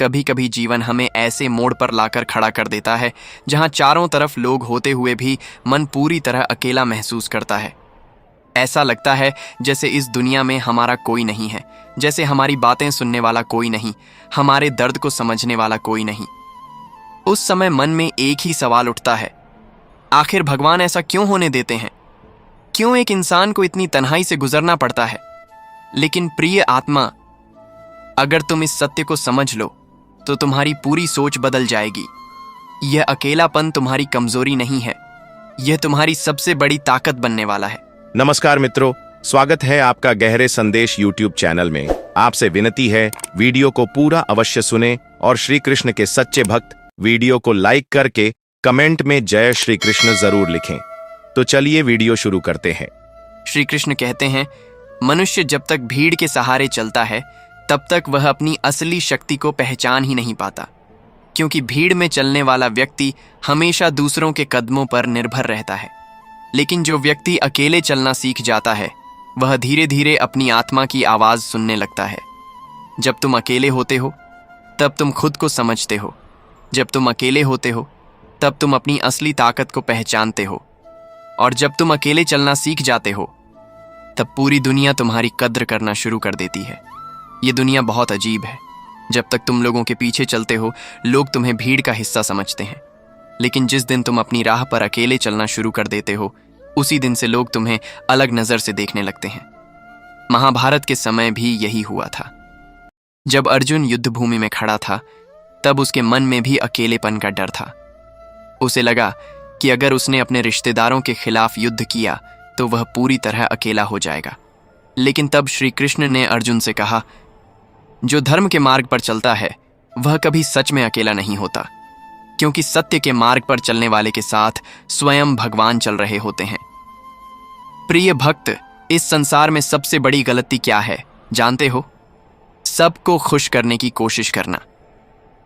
कभी कभी जीवन हमें ऐसे मोड़ पर लाकर खड़ा कर देता है जहां चारों तरफ लोग होते हुए भी मन पूरी तरह अकेला महसूस करता है। ऐसा लगता है जैसे इस दुनिया में हमारा कोई नहीं है, जैसे हमारी बातें सुनने वाला कोई नहीं, हमारे दर्द को समझने वाला कोई नहीं। उस समय मन में एक ही सवाल उठता है, आखिर भगवान ऐसा क्यों होने देते हैं? क्यों एक इंसान को इतनी तन्हाई से गुजरना पड़ता है? लेकिन प्रिय आत्मा, अगर तुम इस सत्य को समझ लो तो तुम्हारी पूरी सोच बदल जाएगी। यह अकेलापन तुम्हारी कमजोरी नहीं है, यह तुम्हारी सबसे बड़ी ताकत बनने वाला है। नमस्कार मित्रों, स्वागत है आपका गहरे संदेश यूट्यूब चैनल में। आपसे विनती है, वीडियो को पूरा अवश्य सुने और श्री कृष्ण के सच्चे भक्त वीडियो को लाइक करके कमेंट में जय श्री कृष्ण जरूर लिखें। तो चलिए वीडियो शुरू करते हैं। श्री कृष्ण कहते हैं, मनुष्य जब तक भीड़ के सहारे चलता है तब तक वह अपनी असली शक्ति को पहचान ही नहीं पाता, क्योंकि भीड़ में चलने वाला व्यक्ति हमेशा दूसरों के कदमों पर निर्भर रहता है। लेकिन जो व्यक्ति अकेले चलना सीख जाता है वह धीरे धीरे अपनी आत्मा की आवाज सुनने लगता है। जब तुम अकेले होते हो तब तुम खुद को समझते हो। जब तुम अकेले होते हो तब तुम अपनी असली ताकत को पहचानते हो। और जब तुम अकेले चलना सीख जाते हो तब पूरी दुनिया तुम्हारी कद्र करना शुरू कर देती है। ये दुनिया बहुत अजीब है। जब तक तुम लोगों के पीछे चलते हो लोग तुम्हें भीड़ का हिस्सा समझते हैं, लेकिन जिस दिन तुम अपनी राह पर अकेले चलना शुरू कर देते हो उसी दिन से लोग तुम्हें अलग नजर से देखने लगते हैं। महाभारत के समय भी यही हुआ था। जब अर्जुन युद्ध भूमि में खड़ा था तब उसके मन में भी अकेलेपन का डर था। उसे लगा कि अगर उसने अपने रिश्तेदारों के खिलाफ युद्ध किया तो वह पूरी तरह अकेला हो जाएगा। लेकिन तब श्री कृष्ण ने अर्जुन से कहा, जो धर्म के मार्ग पर चलता है वह कभी सच में अकेला नहीं होता, क्योंकि सत्य के मार्ग पर चलने वाले के साथ स्वयं भगवान चल रहे होते हैं। प्रिय भक्त, इस संसार में सबसे बड़ी गलती क्या है जानते हो? सबको खुश करने की कोशिश करना।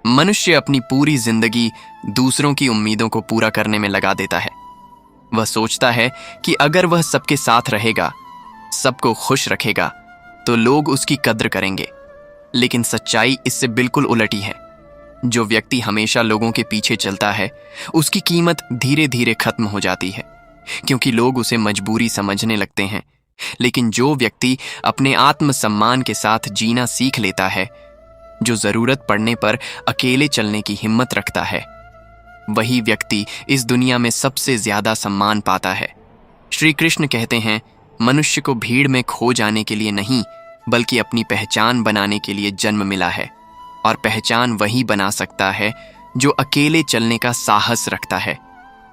मनुष्य अपनी पूरी जिंदगी दूसरों की उम्मीदों को पूरा करने में लगा देता है। वह सोचता है कि अगर वह सबके साथ रहेगा, सबको खुश रखेगा तो लोग उसकी कद्र करेंगे। लेकिन सच्चाई इससे बिल्कुल उलटी है। जो व्यक्ति हमेशा लोगों के पीछे चलता है उसकी कीमत धीरे धीरे खत्म हो जाती है, क्योंकि लोग उसे मजबूरी समझने लगते हैं। लेकिन जो व्यक्ति अपने आत्मसम्मान के साथ जीना सीख लेता है, जो जरूरत पड़ने पर अकेले चलने की हिम्मत रखता है, वही व्यक्ति इस दुनिया में सबसे ज्यादा सम्मान पाता है। श्री कृष्ण कहते हैं, मनुष्य को भीड़ में खो जाने के लिए नहीं बल्कि अपनी पहचान बनाने के लिए जन्म मिला है। और पहचान वही बना सकता है जो अकेले चलने का साहस रखता है।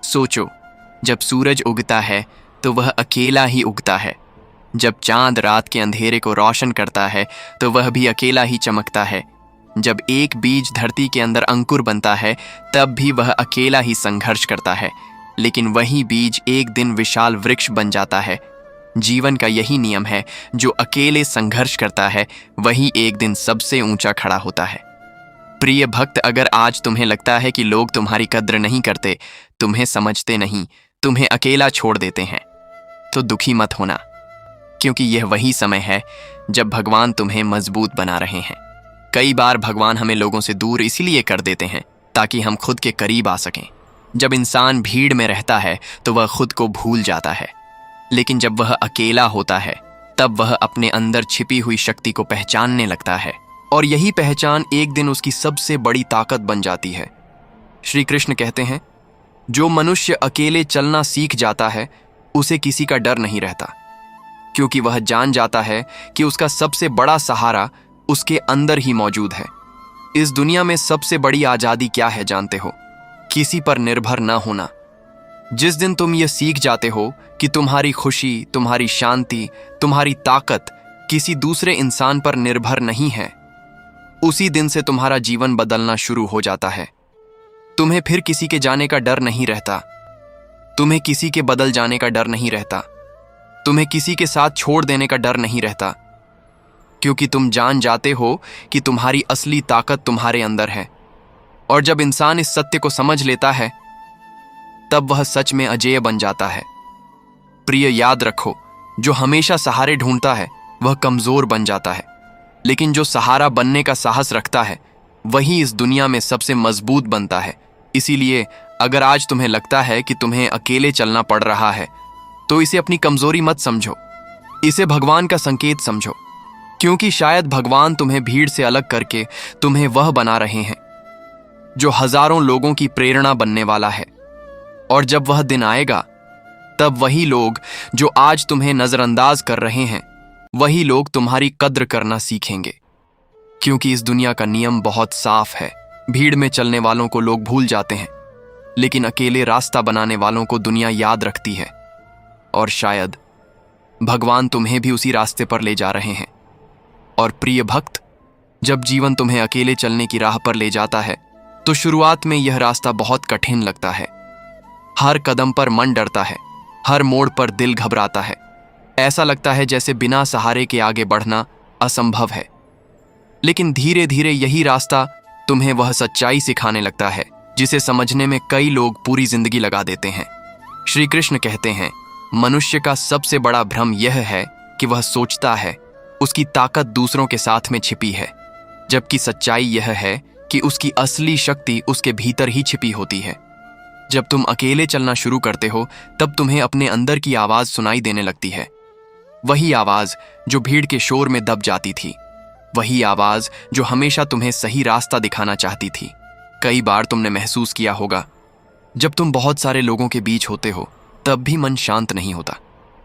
सोचो, जब सूरज उगता है तो वह अकेला ही उगता है। जब चांद रात के अंधेरे को रोशन करता है तो वह भी अकेला ही चमकता है। जब एक बीज धरती के अंदर अंकुर बनता है तब भी वह अकेला ही संघर्ष करता है। लेकिन वही बीज एक दिन विशाल वृक्ष बन जाता है। जीवन का यही नियम है, जो अकेले संघर्ष करता है वही एक दिन सबसे ऊंचा खड़ा होता है। प्रिय भक्त, अगर आज तुम्हें लगता है कि लोग तुम्हारी कद्र नहीं करते, तुम्हें समझते नहीं, तुम्हें अकेला छोड़ देते हैं, तो दुखी मत होना, क्योंकि यह वही समय है जब भगवान तुम्हें मजबूत बना रहे हैं। कई बार भगवान हमें लोगों से दूर इसलिए कर देते हैं ताकि हम खुद के करीब आ सकें। जब इंसान भीड़ में रहता है तो वह खुद को भूल जाता है, लेकिन जब वह अकेला होता है तब वह अपने अंदर छिपी हुई शक्ति को पहचानने लगता है, और यही पहचान एक दिन उसकी सबसे बड़ी ताकत बन जाती है। श्री कृष्ण कहते हैं, जो मनुष्य अकेले चलना सीख जाता है उसे किसी का डर नहीं रहता, क्योंकि वह जान जाता है कि उसका सबसे बड़ा सहारा उसके अंदर ही मौजूद है। इस दुनिया में सबसे बड़ी आजादी क्या है जानते हो? किसी पर निर्भर न होना। जिस दिन तुम ये सीख जाते हो कि तुम्हारी खुशी, तुम्हारी शांति, तुम्हारी ताकत किसी दूसरे इंसान पर निर्भर नहीं है, उसी दिन से तुम्हारा जीवन बदलना शुरू हो जाता है। तुम्हें फिर किसी के जाने का डर नहीं रहता, तुम्हें किसी के बदल जाने का डर नहीं रहता, तुम्हें किसी के साथ छोड़ देने का डर नहीं रहता, क्योंकि तुम जान जाते हो कि तुम्हारी असली ताकत तुम्हारे अंदर है। और जब इंसान इस सत्य को समझ लेता है तब वह सच में अजेय बन जाता है। प्रिय, याद रखो, जो हमेशा सहारे ढूंढता है वह कमजोर बन जाता है, लेकिन जो सहारा बनने का साहस रखता है वही इस दुनिया में सबसे मजबूत बनता है। इसीलिए अगर आज तुम्हें लगता है कि तुम्हें अकेले चलना पड़ रहा है, तो इसे अपनी कमजोरी मत समझो, इसे भगवान का संकेत समझो, क्योंकि शायद भगवान तुम्हें भीड़ से अलग करके तुम्हें वह बना रहे हैं जो हजारों लोगों की प्रेरणा बनने वाला है। और जब वह दिन आएगा, तब वही लोग जो आज तुम्हें नजरअंदाज कर रहे हैं, वही लोग तुम्हारी कद्र करना सीखेंगे। क्योंकि इस दुनिया का नियम बहुत साफ है, भीड़ में चलने वालों को लोग भूल जाते हैं, लेकिन अकेले रास्ता बनाने वालों को दुनिया याद रखती है। और शायद भगवान तुम्हें भी उसी रास्ते पर ले जा रहे हैं। और प्रिय भक्त, जब जीवन तुम्हें अकेले चलने की राह पर ले जाता है, तो शुरुआत में यह रास्ता बहुत कठिन लगता है। हर कदम पर मन डरता है, हर मोड़ पर दिल घबराता है। ऐसा लगता है जैसे बिना सहारे के आगे बढ़ना असंभव है। लेकिन धीरे धीरे यही रास्ता तुम्हें वह सच्चाई सिखाने लगता है जिसे समझने में कई लोग पूरी जिंदगी लगा देते हैं। श्री कृष्ण कहते हैं, मनुष्य का सबसे बड़ा भ्रम यह है कि वह सोचता है उसकी ताकत दूसरों के साथ में छिपी है, जबकि सच्चाई यह है कि उसकी असली शक्ति उसके भीतर ही छिपी होती है। जब तुम अकेले चलना शुरू करते हो, तब तुम्हें अपने अंदर की आवाज सुनाई देने लगती है। वही आवाज जो भीड़ के शोर में दब जाती थी, वही आवाज जो हमेशा तुम्हें सही रास्ता दिखाना चाहती थी। कई बार तुमने महसूस किया होगा, जब तुम बहुत सारे लोगों के बीच होते हो, तब भी मन शांत नहीं होता।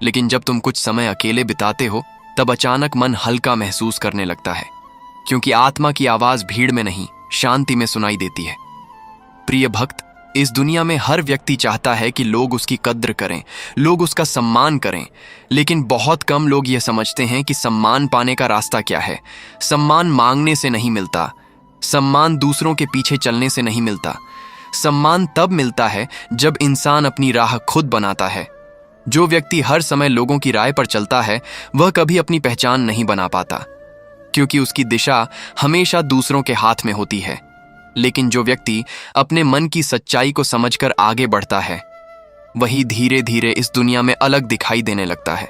लेकिन जब तुम कुछ समय अकेले बिताते हो, तब अचानक मन हल्का महसूस करने लगता है, क्योंकि आत्मा की आवाज भीड़ में नहीं, शांति में सुनाई देती है। प्रिय भक्त, इस दुनिया में हर व्यक्ति चाहता है कि लोग उसकी कद्र करें, लोग उसका सम्मान करें, लेकिन बहुत कम लोग यह समझते हैं कि सम्मान पाने का रास्ता क्या है। सम्मान मांगने से नहीं मिलता, सम्मान दूसरों के पीछे चलने से नहीं मिलता। सम्मान तब मिलता है जब इंसान अपनी राह खुद बनाता है। जो व्यक्ति हर समय लोगों की राय पर चलता है, वह कभी अपनी पहचान नहीं बना पाता, क्योंकि उसकी दिशा हमेशा दूसरों के हाथ में होती है। लेकिन जो व्यक्ति अपने मन की सच्चाई को समझकर आगे बढ़ता है, वही धीरे धीरे इस दुनिया में अलग दिखाई देने लगता है।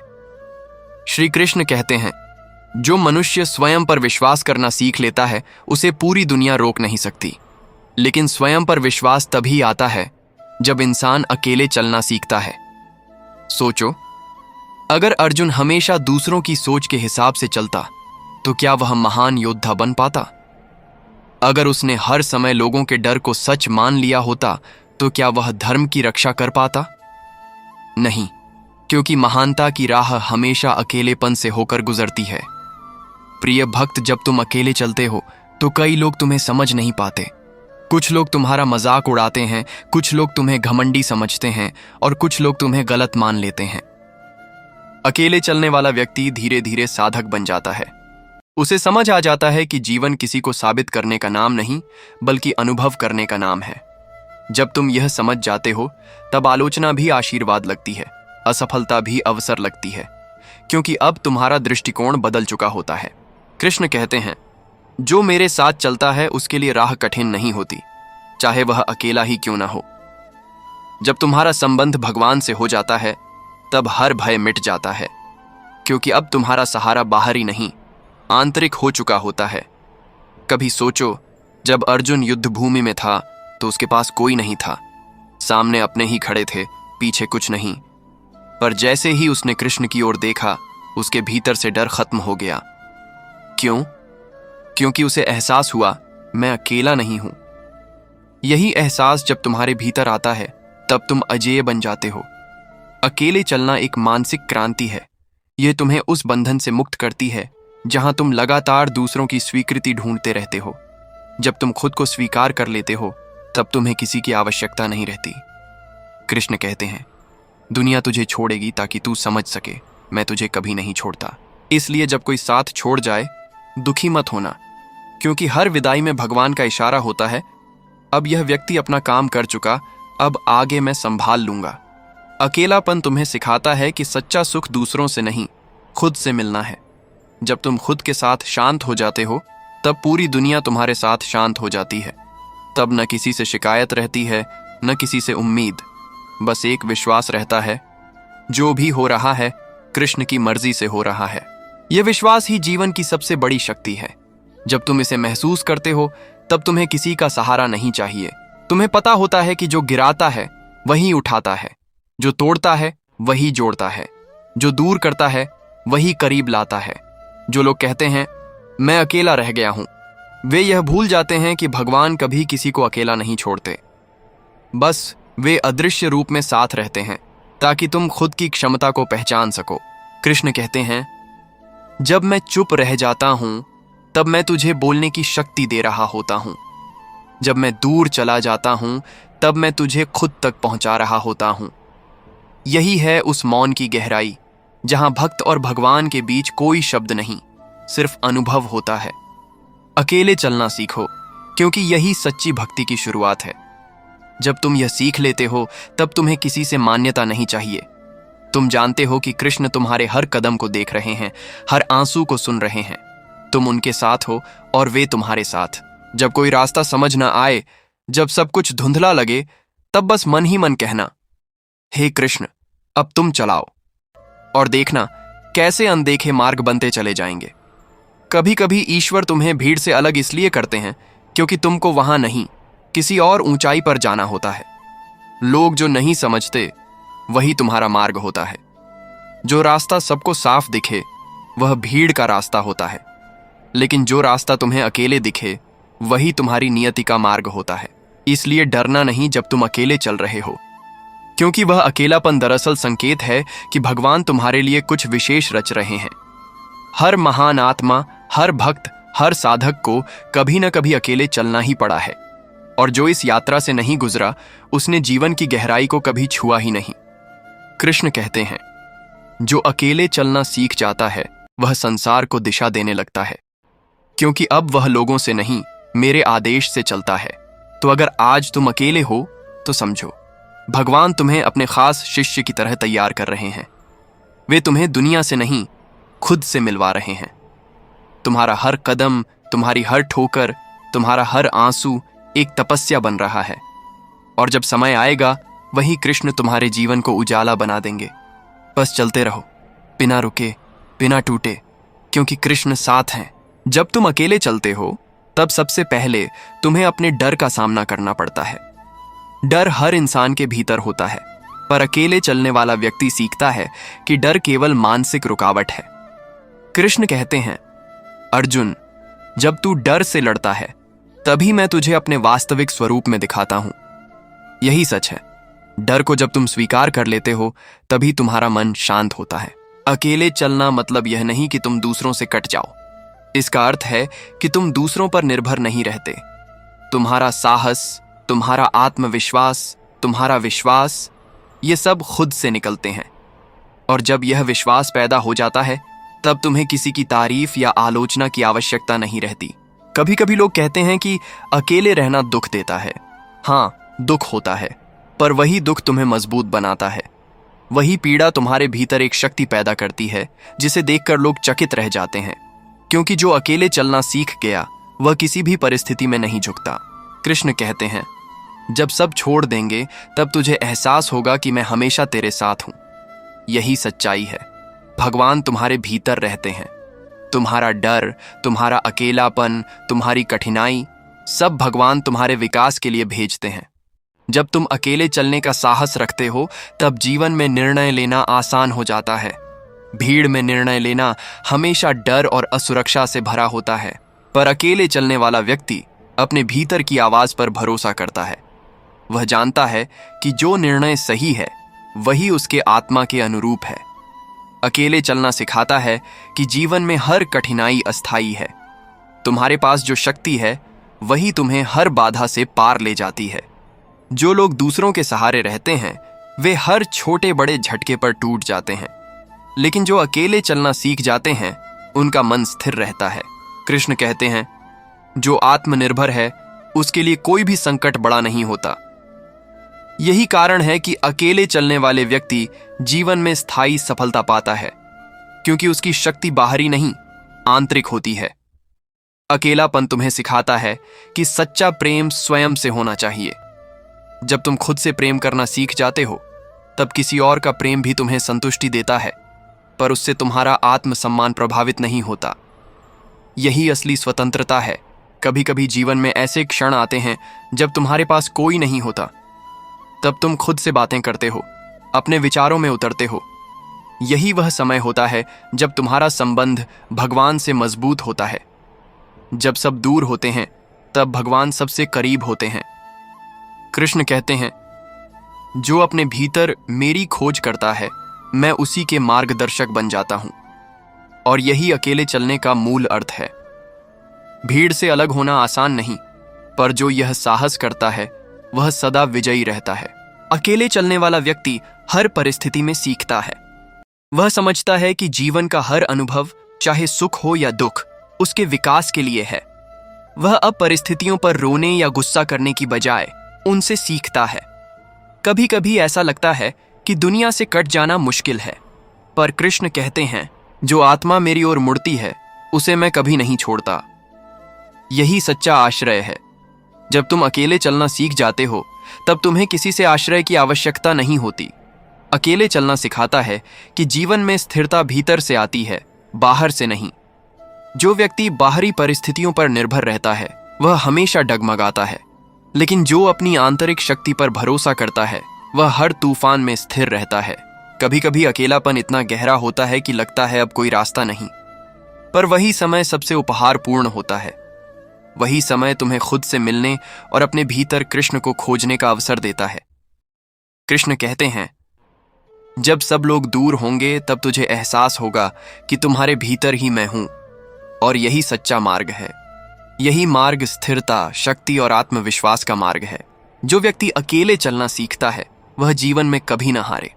श्री कृष्ण कहते हैं, जो मनुष्य स्वयं पर विश्वास करना सीख लेता है, उसे पूरी दुनिया रोक नहीं सकती। लेकिन स्वयं पर विश्वास तभी आता है जब इंसान अकेले चलना सीखता है। सोचो, अगर अर्जुन हमेशा दूसरों की सोच के हिसाब से चलता, तो क्या वह महान योद्धा बन पाता? अगर उसने हर समय लोगों के डर को सच मान लिया होता, तो क्या वह धर्म की रक्षा कर पाता? नहीं, क्योंकि महानता की राह हमेशा अकेलेपन से होकर गुजरती है। प्रिय भक्त, जब तुम अकेले चलते हो, तो कई लोग तुम्हें समझ नहीं पाते। कुछ लोग तुम्हारा मजाक उड़ाते हैं, कुछ लोग तुम्हें घमंडी समझते हैं, और कुछ लोग तुम्हें गलत मान लेते हैं। अकेले चलने वाला व्यक्ति धीरे धीरे साधक बन जाता है। उसे समझ आ जाता है कि जीवन किसी को साबित करने का नाम नहीं, बल्कि अनुभव करने का नाम है। जब तुम यह समझ जाते हो, तब आलोचना भी आशीर्वाद लगती है, असफलता भी अवसर लगती है, क्योंकि अब तुम्हारा दृष्टिकोण बदल चुका होता है। कृष्ण कहते हैं, जो मेरे साथ चलता है उसके लिए राह कठिन नहीं होती, चाहे वह अकेला ही क्यों ना हो। जब तुम्हारा संबंध भगवान से हो जाता है, तब हर भय मिट जाता है, क्योंकि अब तुम्हारा सहारा बाहरी नहीं, आंतरिक हो चुका होता है। कभी सोचो, जब अर्जुन युद्ध भूमि में था, तो उसके पास कोई नहीं था, सामने अपने ही खड़े थे, पीछे कुछ नहीं। पर जैसे ही उसने कृष्ण की ओर देखा, उसके भीतर से डर खत्म हो गया। क्यों? क्योंकि उसे एहसास हुआ, मैं अकेला नहीं हूं। यही एहसास जब तुम्हारे भीतर आता है, तब तुम अजेय बन जाते हो। अकेले चलना एक मानसिक क्रांति है। यह तुम्हें उस बंधन से मुक्त करती है जहां तुम लगातार दूसरों की स्वीकृति ढूंढते रहते हो। जब तुम खुद को स्वीकार कर लेते हो, तब तुम्हें किसी की आवश्यकता नहीं रहती। कृष्ण कहते हैं, दुनिया तुझे छोड़ेगी ताकि तू समझ सके, मैं तुझे कभी नहीं छोड़ता। इसलिए जब कोई साथ छोड़ जाए, दुखी मत होना, क्योंकि हर विदाई में भगवान का इशारा होता है, अब यह व्यक्ति अपना काम कर चुका, अब आगे मैं संभाल लूंगा। अकेलापन तुम्हें सिखाता है कि सच्चा सुख दूसरों से नहीं, खुद से मिलना है। जब तुम खुद के साथ शांत हो जाते हो, तब पूरी दुनिया तुम्हारे साथ शांत हो जाती है। तब न किसी से शिकायत रहती है, न किसी से उम्मीद, बस एक विश्वास रहता है, जो भी हो रहा है कृष्ण की मर्जी से हो रहा है। यह विश्वास ही जीवन की सबसे बड़ी शक्ति है। जब तुम इसे महसूस करते हो, तब तुम्हें किसी का सहारा नहीं चाहिए। तुम्हें पता होता है कि जो गिराता है वही उठाता है, जो तोड़ता है वही जोड़ता है, जो दूर करता है वही करीब लाता है। जो लोग कहते हैं मैं अकेला रह गया हूं, वे यह भूल जाते हैं कि भगवान कभी किसी को अकेला नहीं छोड़ते। बस वे अदृश्य रूप में साथ रहते हैं ताकि तुम खुद की क्षमता को पहचान सको। कृष्ण कहते हैं, जब मैं चुप रह जाता हूं तब मैं तुझे बोलने की शक्ति दे रहा होता हूं। जब मैं दूर चला जाता हूं तब मैं तुझे खुद तक पहुंचा रहा होता हूं। यही है उस मौन की गहराई, जहां भक्त और भगवान के बीच कोई शब्द नहीं, सिर्फ अनुभव होता है। अकेले चलना सीखो, क्योंकि यही सच्ची भक्ति की शुरुआत है। जब तुम यह सीख लेते हो तब तुम्हें किसी से मान्यता नहीं चाहिए। तुम जानते हो कि कृष्ण तुम्हारे हर कदम को देख रहे हैं, हर आंसू को सुन रहे हैं। तुम उनके साथ हो और वे तुम्हारे साथ। जब कोई रास्ता समझ ना आए, जब सब कुछ धुंधला लगे, तब बस मन ही मन कहना, हे कृष्ण, अब तुम चलाओ। और देखना कैसे अनदेखे मार्ग बनते चले जाएंगे। कभी कभी ईश्वर तुम्हें भीड़ से अलग इसलिए करते हैं क्योंकि तुमको वहां नहीं, किसी और ऊंचाई पर जाना होता है। लोग जो नहीं समझते वही तुम्हारा मार्ग होता है। जो रास्ता सबको साफ दिखे वह भीड़ का रास्ता होता है, लेकिन जो रास्ता तुम्हें अकेले दिखे वही तुम्हारी नियति का मार्ग होता है। इसलिए डरना नहीं जब तुम अकेले चल रहे हो, क्योंकि वह अकेलापन दरअसल संकेत है कि भगवान तुम्हारे लिए कुछ विशेष रच रहे हैं। हर महान आत्मा, हर भक्त, हर साधक को कभी न कभी अकेले चलना ही पड़ा है, और जो इस यात्रा से नहीं गुजरा उसने जीवन की गहराई को कभी छुआ ही नहीं। कृष्ण कहते हैं, जो अकेले चलना सीख जाता है वह संसार को दिशा देने लगता है, क्योंकि अब वह लोगों से नहीं, मेरे आदेश से चलता है। तो अगर आज तुम अकेले हो तो समझो, भगवान तुम्हें अपने खास शिष्य की तरह तैयार कर रहे हैं। वे तुम्हें दुनिया से नहीं, खुद से मिलवा रहे हैं। तुम्हारा हर कदम, तुम्हारी हर ठोकर, तुम्हारा हर आंसू एक तपस्या बन रहा है, और जब समय आएगा वही कृष्ण तुम्हारे जीवन को उजाला बना देंगे। बस चलते रहो, बिना रुके, बिना टूटे, क्योंकि कृष्ण साथ हैं। जब तुम अकेले चलते हो तब सबसे पहले तुम्हें अपने डर का सामना करना पड़ता है। डर हर इंसान के भीतर होता है, पर अकेले चलने वाला व्यक्ति सीखता है कि डर केवल मानसिक रुकावट है। कृष्ण कहते हैं, अर्जुन, जब तू डर से लड़ता है तभी मैं तुझे अपने वास्तविक स्वरूप में दिखाता हूं। यही सच है। डर को जब तुम स्वीकार कर लेते हो तभी तुम्हारा मन शांत होता है। अकेले चलना मतलब यह नहीं कि तुम दूसरों से कट जाओ। इसका अर्थ है कि तुम दूसरों पर निर्भर नहीं रहते। तुम्हारा साहस, तुम्हारा आत्मविश्वास, तुम्हारा विश्वास, ये सब खुद से निकलते हैं। और जब यह विश्वास पैदा हो जाता है तब तुम्हें किसी की तारीफ या आलोचना की आवश्यकता नहीं रहती। कभी कभी लोग कहते हैं कि अकेले रहना दुख देता है। हाँ, दुख होता है, पर वही दुख तुम्हें मजबूत बनाता है। वही पीड़ा तुम्हारे भीतर एक शक्ति पैदा करती है जिसे देखकर लोग चकित रह जाते हैं, क्योंकि जो अकेले चलना सीख गया वह किसी भी परिस्थिति में नहीं झुकता। कृष्ण कहते हैं, जब सब छोड़ देंगे तब तुझे एहसास होगा कि मैं हमेशा तेरे साथ हूं। यही सच्चाई है। भगवान तुम्हारे भीतर रहते हैं। तुम्हारा डर, तुम्हारा अकेलापन, तुम्हारी कठिनाई, सब भगवान तुम्हारे विकास के लिए भेजते हैं। जब तुम अकेले चलने का साहस रखते हो तब जीवन में निर्णय लेना आसान हो जाता है। भीड़ में निर्णय लेना हमेशा डर और असुरक्षा से भरा होता है, पर अकेले चलने वाला व्यक्ति अपने भीतर की आवाज पर भरोसा करता है। वह जानता है कि जो निर्णय सही है वही उसके आत्मा के अनुरूप है। अकेले चलना सिखाता है कि जीवन में हर कठिनाई अस्थायी है। तुम्हारे पास जो शक्ति है वही तुम्हें हर बाधा से पार ले जाती है। जो लोग दूसरों के सहारे रहते हैं वे हर छोटे बड़े झटके पर टूट जाते हैं, लेकिन जो अकेले चलना सीख जाते हैं उनका मन स्थिर रहता है। कृष्ण कहते हैं, जो आत्मनिर्भर है उसके लिए कोई भी संकट बड़ा नहीं होता। यही कारण है कि अकेले चलने वाले व्यक्ति जीवन में स्थायी सफलता पाता है, क्योंकि उसकी शक्ति बाहरी नहीं, आंतरिक होती है। अकेलापन तुम्हें सिखाता है कि सच्चा प्रेम स्वयं से होना चाहिए। जब तुम खुद से प्रेम करना सीख जाते हो तब किसी और का प्रेम भी तुम्हें संतुष्टि देता है, पर उससे तुम्हारा आत्मसम्मान प्रभावित नहीं होता। यही असली स्वतंत्रता है, कभी कभी जीवन में ऐसे क्षण आते हैं जब तुम्हारे पास कोई नहीं होता। तब तुम खुद से बातें करते हो, अपने विचारों में उतरते हो। यही वह समय होता है जब तुम्हारा संबंध भगवान से मजबूत होता है। जब सब दूर होते हैं तब भगवान सबसे करीब होते हैं। कृष्ण कहते हैं, जो अपने भीतर मेरी खोज करता है मैं उसी के मार्गदर्शक बन जाता हूं। और यही अकेले चलने का मूल अर्थ है। भीड़ से अलग होना आसान नहीं, पर जो यह साहस करता है वह सदा विजयी रहता है। अकेले चलने वाला व्यक्ति हर परिस्थिति में सीखता है। वह समझता है कि जीवन का हर अनुभव, चाहे सुख हो या दुख, उसके विकास के लिए है। वह अब परिस्थितियों पर रोने या गुस्सा करने की बजाय उनसे सीखता है। कभी कभी ऐसा लगता है कि दुनिया से कट जाना मुश्किल है, पर कृष्ण कहते हैं, जो आत्मा मेरी ओर मुड़ती है उसे मैं कभी नहीं छोड़ता। यही सच्चा आश्रय है। जब तुम अकेले चलना सीख जाते हो तब तुम्हें किसी से आश्रय की आवश्यकता नहीं होती। अकेले चलना सिखाता है कि जीवन में स्थिरता भीतर से आती है, बाहर से नहीं। जो व्यक्ति बाहरी परिस्थितियों पर निर्भर रहता है वह हमेशा डगमगाता है, लेकिन जो अपनी आंतरिक शक्ति पर भरोसा करता है वह हर तूफान में स्थिर रहता है। कभी कभी अकेलापन इतना गहरा होता है कि लगता है अब कोई रास्ता नहीं, पर वही समय सबसे उपहारपूर्ण होता है। वही समय तुम्हें खुद से मिलने और अपने भीतर कृष्ण को खोजने का अवसर देता है। कृष्ण कहते हैं, जब सब लोग दूर होंगे तब तुझे एहसास होगा कि तुम्हारे भीतर ही मैं हूं। और यही सच्चा मार्ग है। यही मार्ग स्थिरता, शक्ति और आत्मविश्वास का मार्ग है। जो व्यक्ति अकेले चलना सीखता है वह जीवन में कभी न हारे।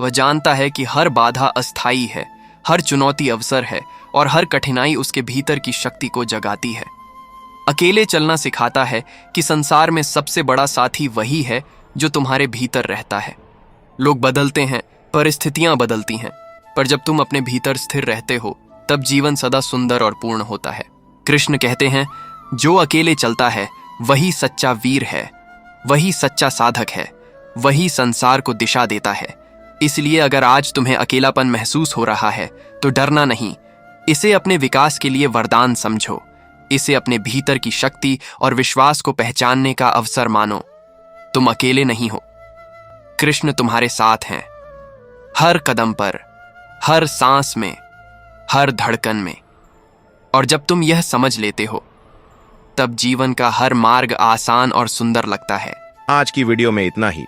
वह जानता है कि हर बाधा अस्थायी है, हर चुनौती अवसर है और हर कठिनाई उसके भीतर की शक्ति को जगाती है। अकेले चलना सिखाता है कि संसार में सबसे बड़ा साथी वही है जो तुम्हारे भीतर रहता है। लोग बदलते हैं, परिस्थितियां बदलती हैं, पर जब तुम अपने भीतर स्थिर रहते हो तब जीवन सदा सुंदर और पूर्ण होता है। कृष्ण कहते हैं, जो अकेले चलता है वही सच्चा वीर है, वही सच्चा साधक है, वही संसार को दिशा देता है। इसलिए अगर आज तुम्हें अकेलापन महसूस हो रहा है तो डरना नहीं। इसे अपने विकास के लिए वरदान समझो। इसे अपने भीतर की शक्ति और विश्वास को पहचानने का अवसर मानो। तुम अकेले नहीं हो, कृष्ण तुम्हारे साथ हैं, हर कदम पर, हर सांस में, हर धड़कन में। और जब तुम यह समझ लेते हो तब जीवन का हर मार्ग आसान और सुंदर लगता है। आज की वीडियो में इतना ही।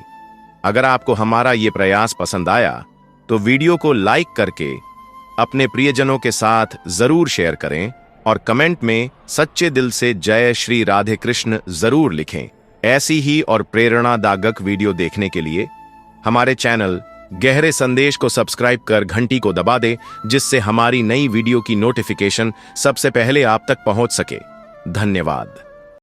अगर आपको हमारा ये प्रयास पसंद आया तो वीडियो को लाइक करके अपने प्रियजनों के साथ जरूर शेयर करें और कमेंट में सच्चे दिल से जय श्री राधे कृष्ण जरूर लिखें। ऐसी ही और प्रेरणादायक वीडियो देखने के लिए हमारे चैनल गहरे संदेश को सब्सक्राइब कर घंटी को दबा दें, जिससे हमारी नई वीडियो की नोटिफिकेशन सबसे पहले आप तक पहुंच सके। धन्यवाद।